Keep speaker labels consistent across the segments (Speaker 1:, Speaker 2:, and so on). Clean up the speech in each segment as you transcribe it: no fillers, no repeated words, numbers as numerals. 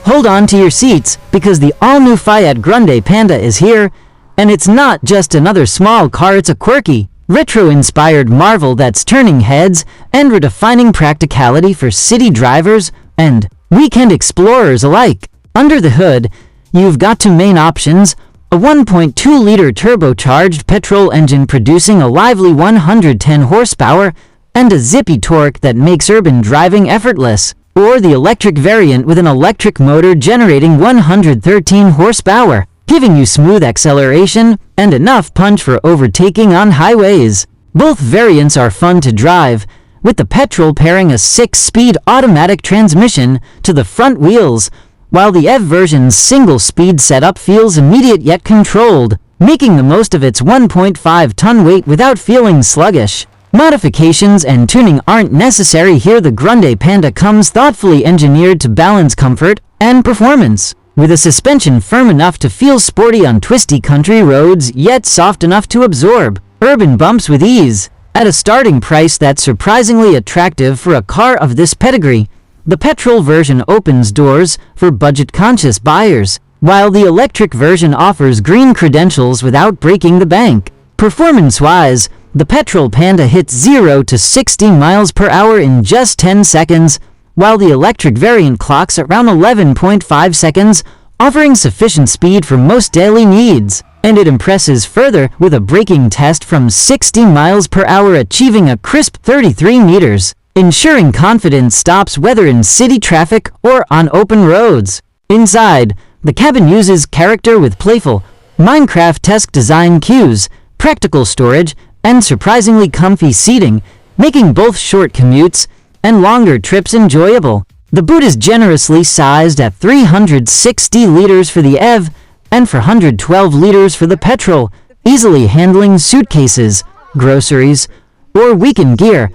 Speaker 1: Hold on to your seats, because the all-new Fiat Grande Panda is here, and it's not just another small car, it's a quirky, retro-inspired marvel that's turning heads and redefining practicality for city drivers and weekend explorers alike. Under the hood, you've got two main options: a 1.2-liter turbocharged petrol engine producing a lively 110 horsepower and a zippy torque that makes urban driving effortless, or the electric variant with an electric motor generating 113 horsepower, giving you smooth acceleration and enough punch for overtaking on highways. Both variants are fun to drive, with the petrol pairing a 6-speed automatic transmission to the front wheels, while the EV version's single-speed setup feels immediate yet controlled, making the most of its 1.5-ton weight without feeling sluggish. Modifications and tuning aren't necessary here. The Grande Panda comes thoughtfully engineered to balance comfort and performance, with a suspension firm enough to feel sporty on twisty country roads, yet soft enough to absorb urban bumps with ease. At a starting price that's surprisingly attractive for a car of this pedigree, the petrol version opens doors for budget-conscious buyers, while the electric version offers green credentials without breaking the bank. Performance-wise, the petrol Panda hits 0 to 60 miles per hour in just 10 seconds, while the electric variant clocks around 11.5 seconds, offering sufficient speed for most daily needs. And it impresses further with a braking test from 60 miles per hour achieving a crisp 33 meters, ensuring confident stops whether in city traffic or on open roads. Inside, the cabin uses character with playful, Minecraft-esque design cues, practical storage, and surprisingly comfy seating, making both short commutes and longer trips enjoyable. The boot is generously sized at 360 liters for the EV and 412 liters for the petrol, easily handling suitcases, groceries, or weekend gear,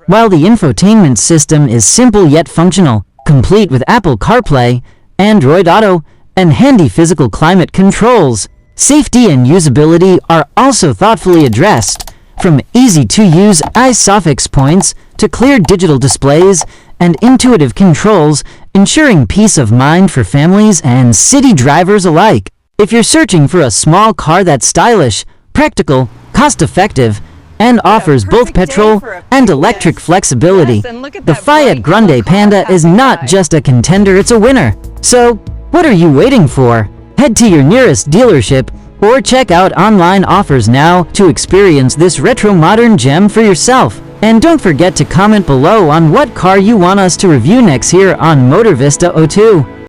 Speaker 1: while the infotainment system is simple yet functional, complete with Apple CarPlay, Android Auto, and handy physical climate controls. Safety and usability are also thoughtfully addressed, from easy-to-use ISOFIX points to clear digital displays and intuitive controls, ensuring peace of mind for families and city drivers alike. If you're searching for a small car that's stylish, practical, cost-effective, and offers both petrol and electric flexibility, the Fiat Grande Panda is not just a contender, it's a winner. So, what are you waiting for? Head to your nearest dealership or check out online offers now to experience this retro modern gem for yourself. And don't forget to comment below on what car you want us to review next here on MotorVista 02.